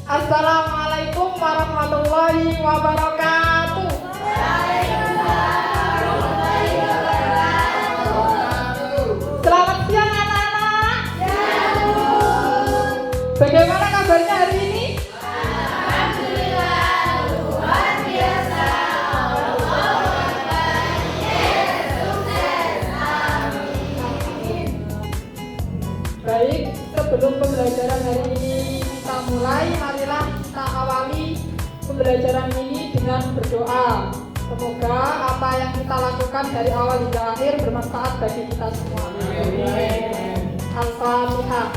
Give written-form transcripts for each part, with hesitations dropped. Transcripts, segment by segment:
Assalamualaikum warahmatullahi wabarakatuh. Selamat siang anak-anak. Bagaimana kabarnya hari ini? Alhamdulillah, luar biasa. Sukses. Amin. Baik, sebelum pembelajaran hari ini kita mulai, marilah kita awali pembelajaran ini dengan berdoa. Semoga apa yang kita lakukan dari awal hingga akhir bermanfaat bagi kita semua. Al-Fatihah.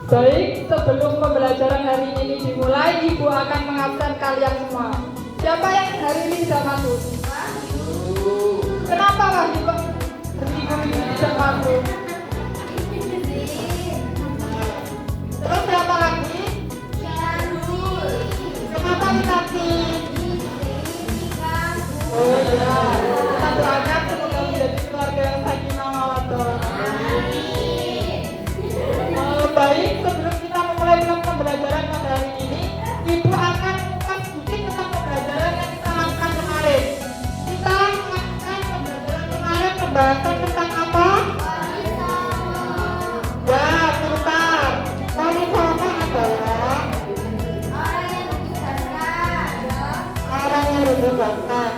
Baik, sebelum pembelajaran hari ini dimulai, Ibu akan mengabsen kalian semua. Siapa yang hari ini tidak masuk? Kenapa Wahyu berminggu ini tidak masuk? Terus siapa lagi? Kenapa Minati? Oh iya, kita doakan semoga menjadi keluarga yang sakinah mawaddah. Baik, sebelum kita memulai pembelajaran pada hari ini, Ibu akan mengupas sedikit tentang pembelajaran yang kita lakukan kemarin. Kita melakukan pembelajaran kemarin pembahasan tentang apa? Ya, sebentar. Wali-wali adalah orang yang ditugaskan.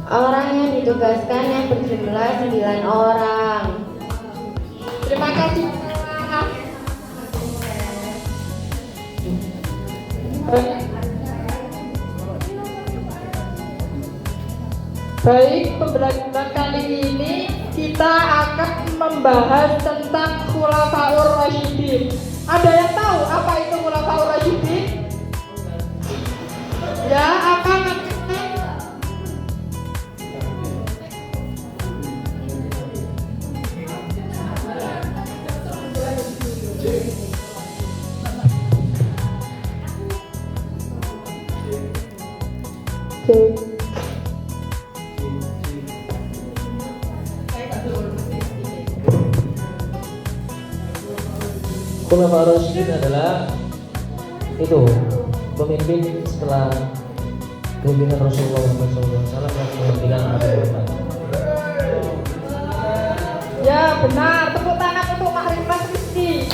Orang yang ditugaskan yang berjumlah 9 orang. Terima kasih. Baik, pembelajaran kali ini kita akan membahas tentang Khulafaur Rasyidin. Ada yang tahu apa itu Khulafaur Rasyidin? Ya, apa namanya? Khulafaur Rasyidin adalah itu pemimpin setelah kepemimpinan Rasulullah Muhammad SAW yang menggantikan Abu Bakar. Ya benar, tepuk tangan untuk Mahrifah Rizki.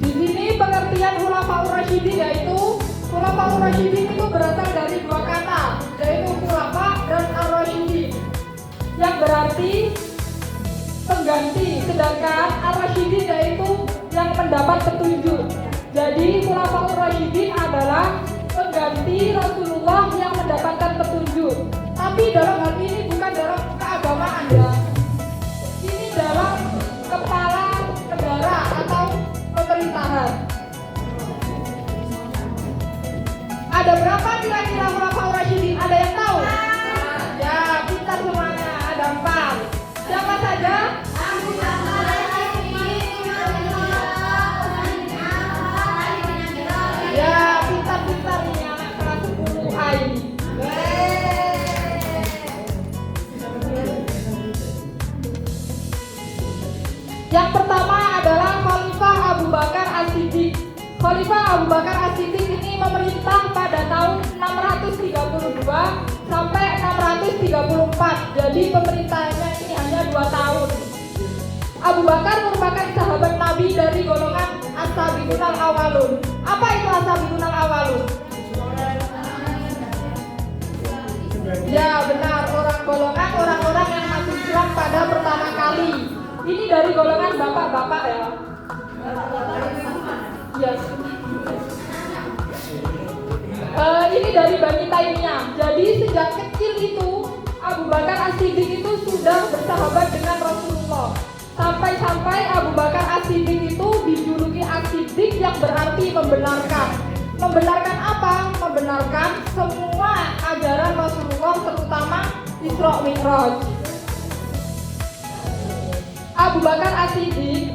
Di sini pengertian Khulafaur Rasyidin yaitu Khulafaur Rasyidin itu berasal dari dua kata, yaitu khulafa dan ar-rasyidin, yang berarti pengganti, sedangkan ar-rasyidin yaitu yang mendapat petunjuk. Jadi Khulafaur Rasyidin adalah pengganti Rasulullah yang mendapatkan petunjuk. Tapi dalam hal ini bukan dalam keagamaan ya. Ini dalam kepala negara atau pemerintahan. Ada berapa kira-kira Khulafaur Rasyidin? Ada yang tahu? Ya, kita semuanya ada 4. Siapa saja? Ya, pintar-pintar ini anak kelas 10 A ini. Yang pertama adalah Khalifah Abu Bakar As-Siddiq. Khalifah Abu Bakar As-Siddiq ini memerintah pada tahun 632 sampai 634. Jadi pemerintahannya ini hanya 2 tahun. Abu Bakar merupakan sahabat Nabi dari golongan As-Sabiqun Al-Awwalun. Apa itu As-Sabiqun Al-Awwalun? Ya benar, golongan orang-orang yang masuk Islam pada pertama kali. Ini dari golongan bapak-bapak ya. Yes. Ini dari Bani Taimiyah. Jadi sejak kecil itu Abu Bakar As-Siddiq itu sudah bersahabat dengan Rasulullah. Sampai-sampai Abu Bakar As-Siddiq itu dijuluki As-Siddiq yang berarti membenarkan. Membenarkan apa? Membenarkan semua ajaran Rasulullah, terutama Isra Mi'raj. Abu Bakar As-Siddiq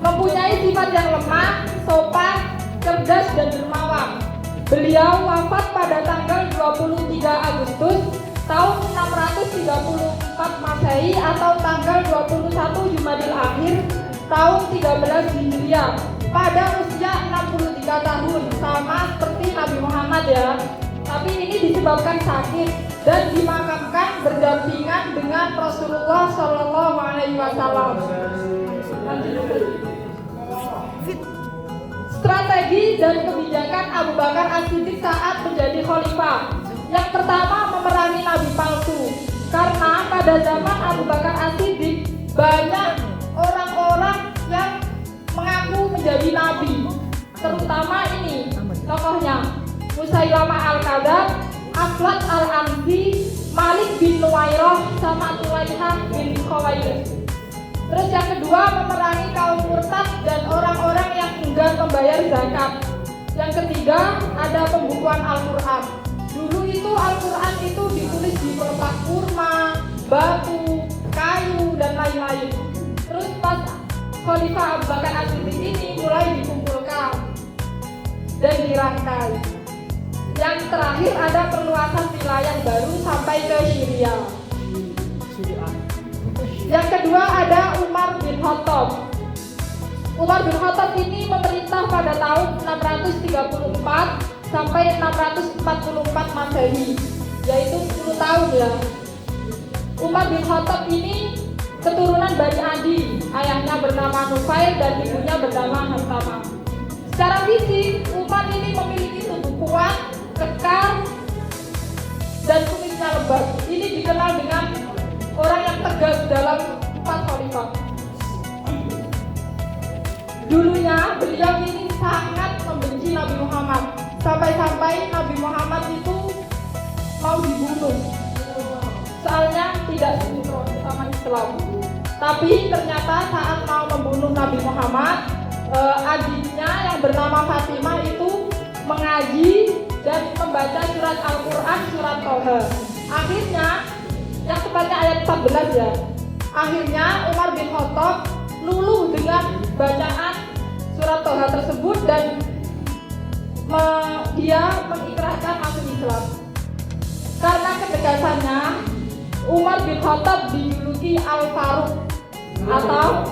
mempunyai sifat yang lemah, sopan, cerdas, dan dermawan. Beliau wafat pada tanggal 23 Agustus tahun 634 Masehi atau tanggal 21 Jumadil Akhir tahun 13 Hijriah pada usia 63 tahun, sama seperti Nabi Muhammad ya. Tapi ini disebabkan sakit dan dimakamkan berdampingan dengan Rasulullah Shallallahu Alaihi Wasallam. Strategi dan kebijakan Abu Bakar As-Siddiq saat menjadi khalifah. Yang pertama, memerangi nabi palsu. Karena pada zaman Abu Bakar As-Siddiq banyak orang-orang yang mengaku menjadi nabi. Terutama ini tokohnya Musailamah Al-Kadzab, Aswad Al-Ansi, Malik bin Nuwairah, sama Tulaihah bin Khuwailid. Terus yang kedua, memerangi kaum murtad dan orang-orang yang enggan membayar zakat. Yang ketiga, ada pembukuan Al-Quran. Dulu itu Al-Quran itu ditulis di pelepah kurma, batu, kayu, dan lain-lain. Terus pas Khalifah Abu Bakar As-Siddiq ini mulai dikumpulkan dan dirangkai. Yang terakhir ada perluasan wilayah baru sampai ke Syria. Yang kedua ada Umar bin Khattab. Umar bin Khattab ini memerintah pada tahun 634 sampai 644 Masehi, yaitu 10 tahun ya. Umar bin Khattab ini keturunan Bani Adi, ayahnya bernama Nufail dan ibunya bernama Hantamah. Secara fisik, Umar ini memiliki tubuh kuat, kekar, dan kumisnya lebat. Ini dikenal dengan orang yang tegas dalam 4 khalifah. Dulunya beliau ini sangat membenci Nabi Muhammad, sampai-sampai Nabi Muhammad itu mau dibunuh. Soalnya tidak sinkron sama Islam. Tapi ternyata saat mau membunuh Nabi Muhammad, adiknya yang bernama Fatimah itu mengaji dan membaca surat Al-Quran, surat Toha. Akhirnya, yang tepatnya ayat 14 ya. Akhirnya Umar bin Khattab luluh dengan bacaan surat Toha tersebut dan dia mengikrarkan masuk Islam. Karena ketegasannya, Umar bin Khattab dijuluki Al-Faruq atau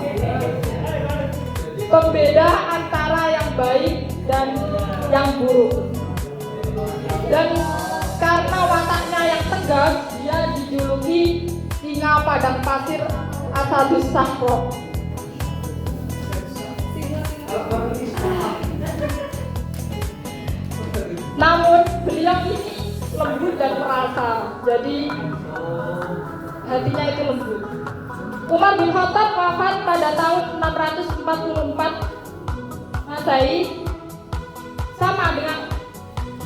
pembeda antara yang baik dan yang buruk. Dan karena wataknya yang tegas, dia dijuluki singa padang pasir Asadus Sahro. Namun beliau ini lembut dan perasa, jadi hatinya itu lembut. Umar bin Khattab wafat pada tahun 644 Masehi, sama dengan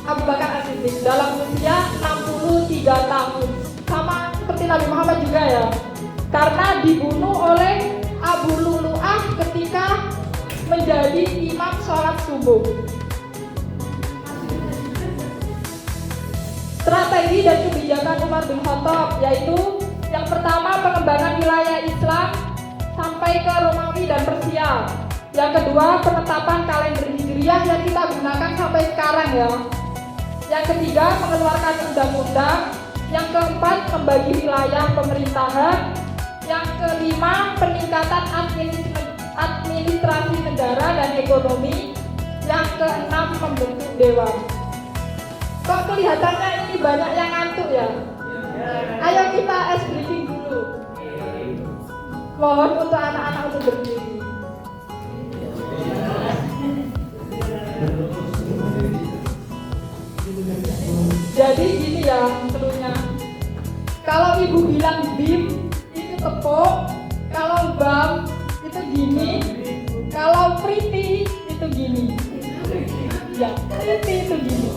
Abu Bakar As-Siddiq dalam usia 63 tahun, sama seperti Nabi Muhammad juga ya, karena dibunuh oleh Abu Lulu'ah ketika menjadi imam sholat subuh. Strategi dan kebijakan Umar bin Khattab yaitu yang pertama, pengembangan wilayah Islam sampai ke Romawi dan Persia. Yang kedua, penetapan kalender Hijriah yang kita gunakan sampai sekarang ya. Yang ketiga, mengeluarkan undang-undang. Yang keempat, membagi wilayah pemerintahan. Yang kelima, peningkatan administrasi negara dan ekonomi. Yang keenam, membentuk dewan. Kok kelihatannya ini banyak yang ngantuk ya? Ayo kita ice briefing dulu. Mohon untuk anak-anak untuk berdiri. Jadi gini ya seluruhnya. Kalau ibu bilang bim itu tepuk, kalau bam itu gini, kalau pretty itu gini. Ya, pretty itu gini.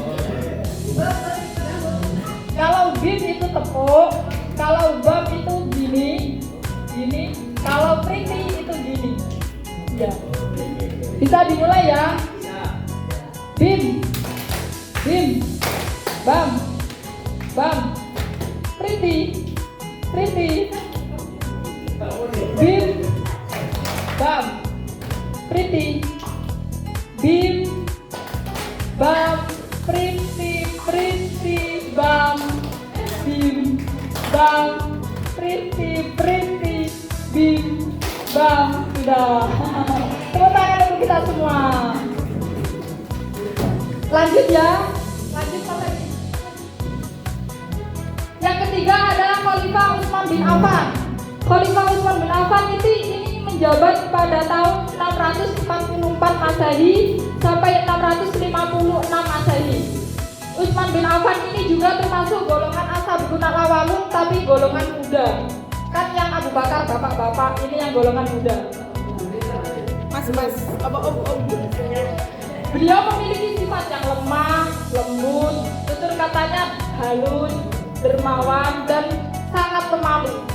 Kalau bim itu tepuk, kalau bam itu gini, kalau pretty itu gini. Ya. Bisa dimulai ya. Bim, bim, bam, bam, pretty, pretty, bim, bam, Pretty, bim, bam, sudah. Tepuk tangan untuk kita semua. Lanjut ya, lanjut Mas Edi. Yang ketiga adalah Khalifah Utsman bin Affan. Khalifah Utsman bin Affan ini menjabat pada tahun 644 Masehi sampai 656 Masehi. Utsman bin Affan ini juga termasuk golongan Ashabul Awwalun tapi golongan muda. Kan yang Abu Bakar bapak-bapak, ini yang golongan muda. Mas, om. Beliau memiliki sifat yang lemah, lembut, tutur katanya halus, dermawan, dan sangat pemalu.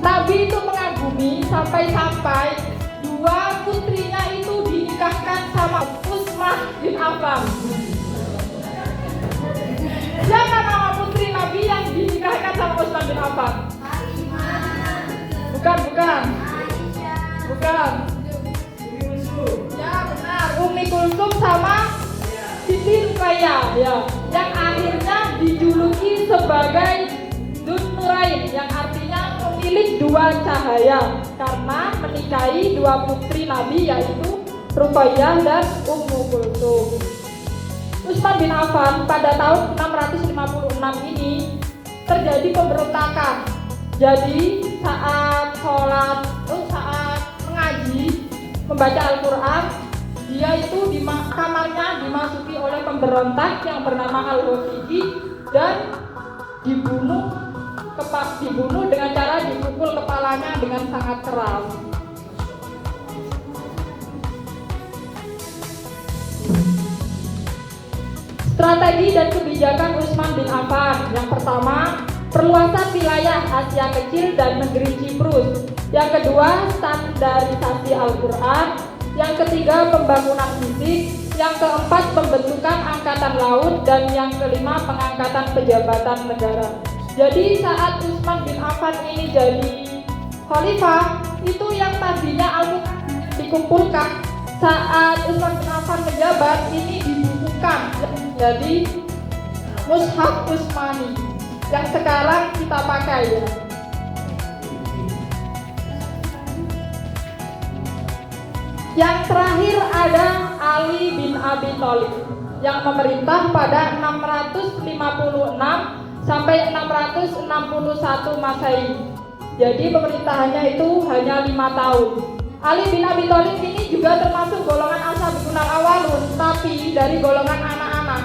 Nabi itu mengagumi sampai-sampai dua putrinya itu dinikahkan sama Utsman bin Affan. Siapa nama putri Nabi yang dinikahkan sama Utsman bin Affan? Bukan. Ya benar, Ummi Kulsum sama Siti Ruqayyah ya, yang akhirnya dijuluki sebagai Dzun Nurain, yang artinya pemilik dua cahaya, karena menikahi dua putri Nabi yaitu Ruqayyah dan Ummu Kulsum. Utsman bin Affan pada tahun 656 ini terjadi pemberontakan. Jadi saat mengaji, membaca Al-Quran, dia itu di kamarnya dimasuki oleh pemberontak yang bernama Al-Wasiki dan dibunuh dengan cara dipukul kepalanya dengan sangat keras. Strategi dan kebijakan Utsman bin Affan. Yang pertama, perluasan wilayah Asia Kecil dan negeri Siprus. Yang kedua, standarisasi Al-Quran. Yang ketiga, pembangunan fisik. Yang keempat, pembentukan angkatan laut. Dan yang kelima, pengangkatan pejabatan negara. Jadi saat Utsman bin Affan ini jadi khalifah, itu yang tadinya Al-Quran dikumpulkan. Saat Utsman bin Affan menjabat, ini dibukukan jadi Mushaf Utsmani yang sekarang kita pakai ya. Yang terakhir ada Ali bin Abi Thalib yang memerintah pada 656 sampai 661 Masehi. Jadi pemerintahannya itu hanya 5 tahun. Ali bin Abi Thalib ini juga termasuk golongan Ashabul Awwalun, tapi dari golongan anak-anak.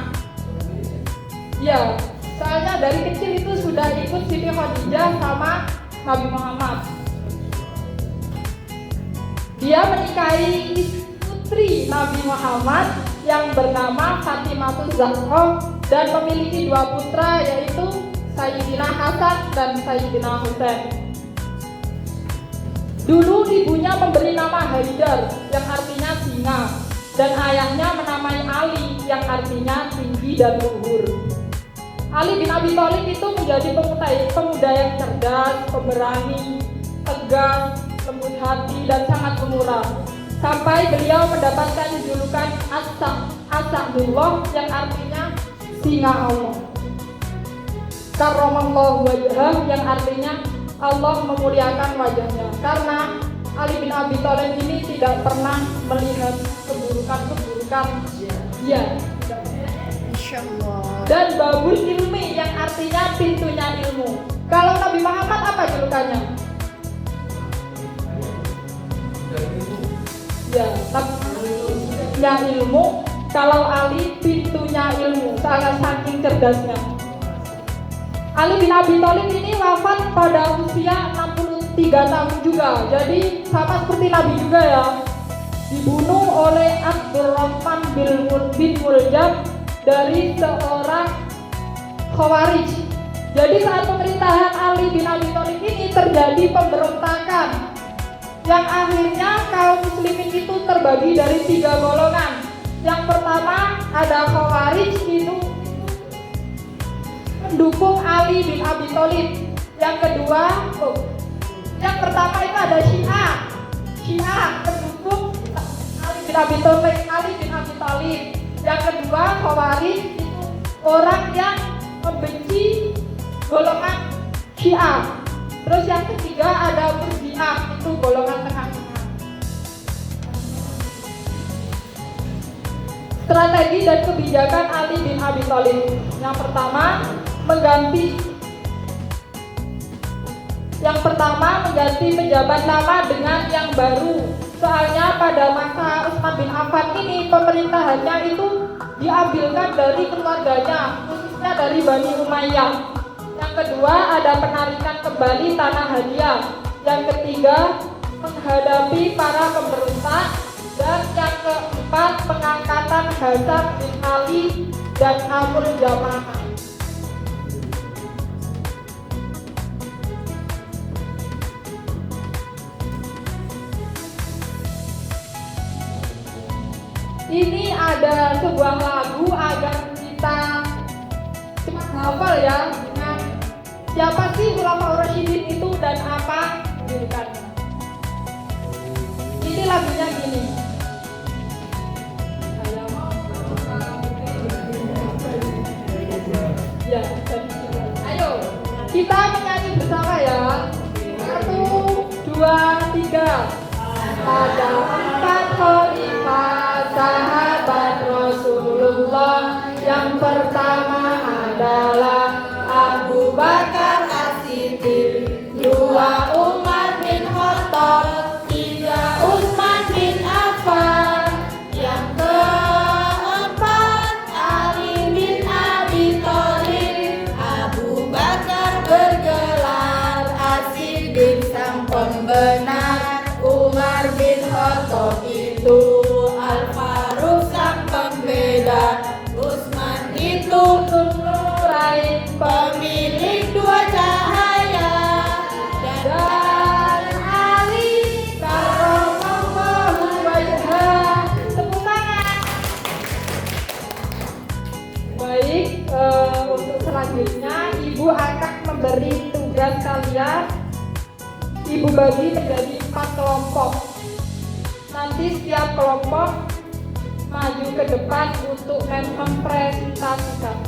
Ya, soalnya dari kecil itu sudah ikut Siti Khadijah sama Nabi Muhammad. Dia menikahi putri Nabi Muhammad yang bernama Fatimatus Zahra dan memiliki dua putra yaitu Sayyidina Hasan dan Sayyidina Husain. Dulu ibunya memberi nama Haidar yang artinya singa, dan ayahnya menamai Ali yang artinya tinggi dan luhur. Ali bin Abi Thalib itu menjadi pemuda yang cerdas, pemberani, tegas, lembut hati, dan sangat pemurah. Sampai beliau mendapatkan julukan As-Sa'dullah yang artinya singa Allah. Karramallahu wajhah yang artinya Allah memuliakan wajahnya, karena Ali bin Abi Thalib ini tidak pernah melihat keburukan dia. Insyaallah. Dan babul ilmi yang artinya pintunya ilmu. Kalau Nabi Muhammad apa julukannya? Ya, pintunya ilmu. Kalau Ali pintunya ilmu, sangat saking cerdasnya. Ali bin Abi Thalib ini wafat pada usia 63 tahun juga. Jadi sama seperti Nabi juga ya. Dibunuh oleh Abdurrahman bin Muljam dari seorang Khawarij. Jadi saat pemerintahan Ali bin Abi Thalib ini terjadi pemberontakan yang akhirnya kaum muslimin itu terbagi dari 3 golongan. Yang pertama ada Khawarij, itu mendukung Ali bin Abi Thalib. Yang kedua, yang pertama itu ada Syiah mendukung Ali bin Abi Thalib. Yang kedua, Khawarij itu orang yang membenci golongan Syiah. Terus yang ketiga ada Murji'ah, itu golongan tengah-tengah. Strategi dan kebijakan Ali bin Abi Thalib. Yang pertama, mengganti pejabat lama dengan yang baru. Soalnya pada masa Utsman bin Affan ini pemerintahannya itu diambilkan dari keluarganya, khususnya dari Bani Umayyah. Yang kedua ada penarikan kembali tanah hadiah. Yang ketiga menghadapi para pemberontak. Dan yang keempat pengangkatan Hasan bin Ali dan Amr Jamaah. Ini ada sebuah lagu agar kita cepat hafal ya, dengan siapa sih Khulafaur Rasyidin itu dan apa julukannya. Ini lagunya gini. Ya, ayo kita menyanyi bersama ya. 1, 2, 3. Ada 4 khalifah sahabat Rasulullah. Yang pertama adalah Abu Bakar As-Siddiq, 2 Umar bin Khattab, 3 Utsman bin Affan, yang keempat Ali bin Abi Thalib. Abu Bakar bergelar As-Siddiq sang pembenar, Umar bin Khattab itu Al-Faruq sang pembeda, Utsman itu Nurain pemilik 2 cahaya, dan Ali karramallahu wajhah. Tepuk tangan. Baik, untuk selanjutnya Ibu akan memberi tugas kalian. Ibu bagi menjadi 4 kelompok. Nanti setiap kelompok maju ke depan untuk mempresentasikan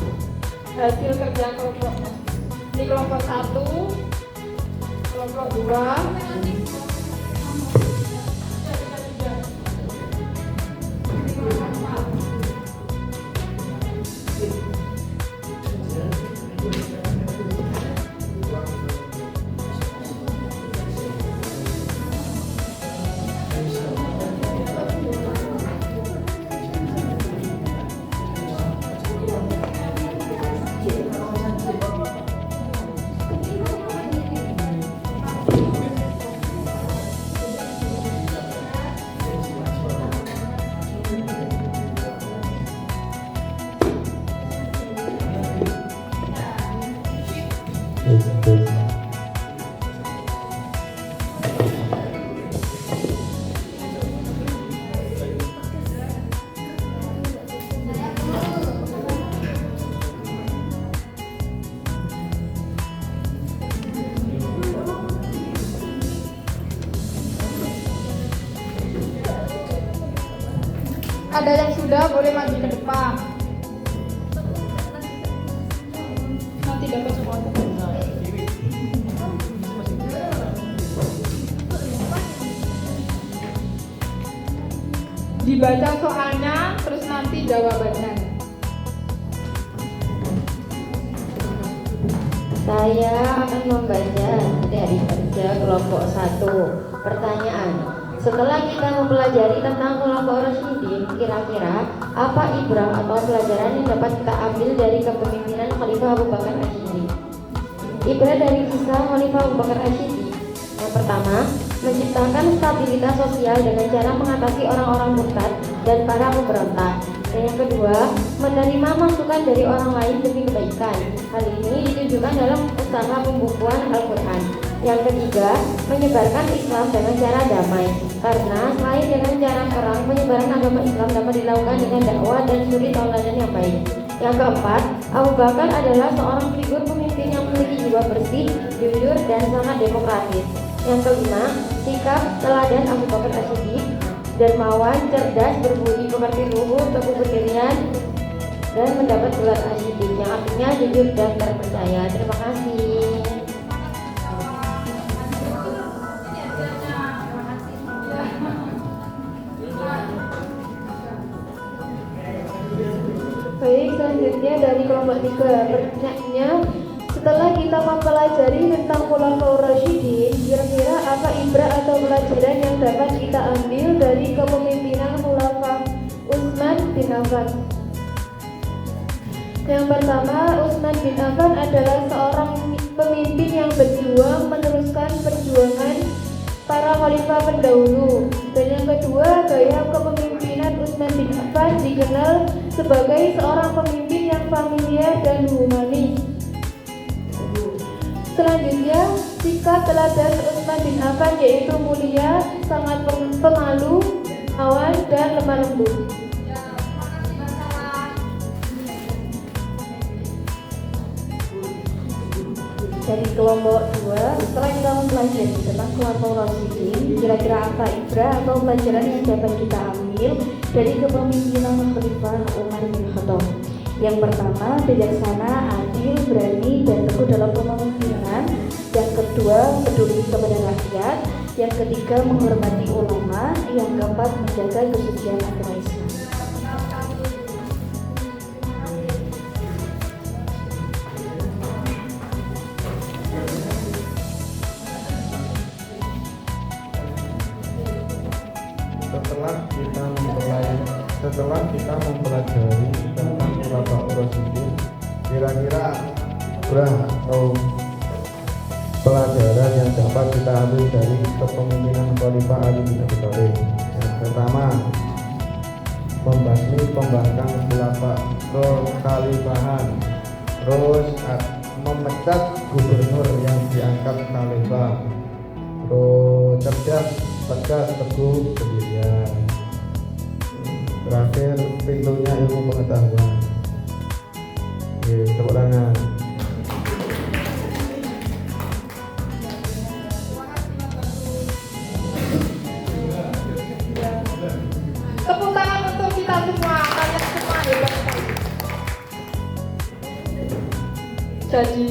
hasil kerja kelompoknya. Ini kelompok 1, kelompok 2. Ada yang sudah boleh maju ke depan. Nanti dapat semua. Dibaca soalnya, terus nanti jawabannya. Saya akan membaca dari kerja kelompok 1. Pertanyaan: setelah kita mempelajari tentang Khulafaur Rasyidin, kira-kira apa ibrah atau pelajaran yang dapat kita ambil dari kepemimpinan Khalifah Abu Bakar As-Siddiq? Ibrah dari kisah Khalifah Abu Bakar As-Siddiq. Yang pertama, menciptakan stabilitas sosial dengan cara mengatasi orang-orang murtad dan para pemberontak. Dan yang kedua, menerima masukan dari orang lain demi kebaikan. Hal ini ditunjukkan dalam usaha pembukuan Al-Quran. Yang ketiga, menyebarkan Islam dengan cara damai. Karena selain dengan cara perang, penyebaran agama Islam dapat dilakukan dengan dakwah dan suri tauladan yang baik. Yang keempat, Abu Bakar adalah seorang figur pemimpin yang memiliki jiwa bersih, jujur, dan sangat demokratis. Yang kelima, sikap teladan Abu Bakar As-Siddiq, dermawan, cerdas, berbudi pekerti luhur, teguh pendirian, dan mendapat gelar As-Siddiq yang artinya jujur dan terpercaya. Terima kasih. kelompok 3. Pertanyaannya, setelah kita mempelajari tentang Khulafaur Rasyidin, kira-kira apa ibrah atau pelajaran yang dapat kita ambil dari kepemimpinan Khulafa Utsman bin Affan? Yang pertama, Utsman bin Affan adalah seorang pemimpin yang berjuang meneruskan perjuangan para khalifah pendahulu. Dan yang kedua, gaya kepemimpinan Utsman bin Affan dikenal sebagai seorang pemimpin yang familiar dan humanis. Selanjutnya, sikap teladan Utsman bin Affan yaitu mulia, sangat pemalu, awan, dan lemah lembut. Dari kelompok 2, setelah kita mempelajari tentang Khulafaur Rasyidin, kira-kira apa ibrah atau pelajaran yang dapat kita ambil dari kepemimpinan Khalifah Umar bin Khattab? Yang pertama, bijaksana, adil, berani, dan teguh dalam kepemimpinan. Yang kedua, peduli kepada rakyat. Yang ketiga, menghormati ulama. Yang keempat, menjaga kesucian agama Islam. Setelah kita mempelajari tentang Khulafaur Rasyidin, kira-kira ibrah atau pelajaran yang dapat kita ambil dari kepemimpinan Khalifah Ali bin Abi Thalib. Yang pertama, membasmi pembangkang kekhalifahan, terus memecat gubernur yang diangkat khalifah, terus cerdas, tegas, teguh, pendirian. Terakhir, pintunya ilmu pengetahuan. Oke, tepuk tangan. Tepuk tangan untuk kita semua, kalian semua hebat sekali. Jadi,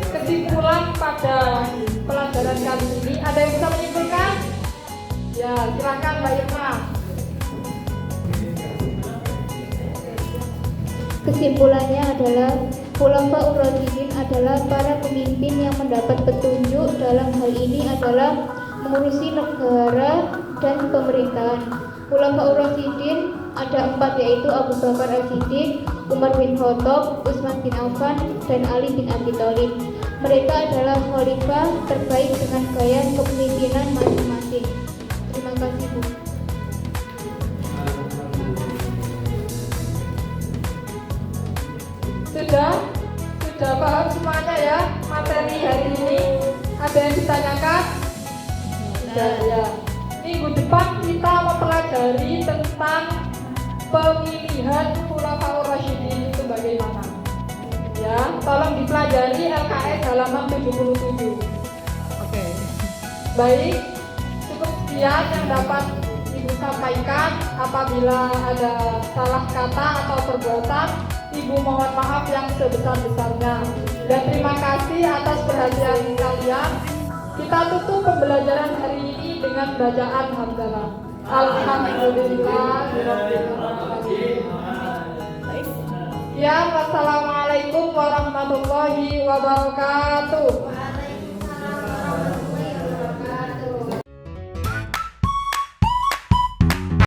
kesimpulan pada pelajaran kali ini, ada yang bisa menyimpulkan? Ya, silakan Mbak Irma. Kesimpulannya adalah Khulafaur Rasyidin adalah para pemimpin yang mendapat petunjuk dalam hal ini adalah mengurusi negara dan pemerintahan. Khulafaur Rasyidin ada 4, yaitu Abu Bakar As-Siddiq, Umar bin Khattab, Utsman bin Affan, dan Ali bin Abi Thalib. Mereka adalah khalifah terbaik dengan gaya kepemimpinan masing-masing. Terima kasih, Bu. Sudah paham semuanya ya materi hari ini? Ada yang ditanyakan? Sudah ya. Minggu depan kita mempelajari tentang pemilihan Khulafaur Rasyidin itu bagaimana. Ya, tolong dipelajari LKS halaman 77. Oke. Baik, cukup sekian yang dapat Ibu sampaikan. Apabila ada salah kata atau perbuatan, Ibu mohon maaf yang sebesar-besarnya. Dan terima kasih atas perhatian kalian. Kita tutup pembelajaran hari ini dengan bacaan hamdalah. Alhamdulillah. Ya, wassalamualaikum warahmatullahi wabarakatuh.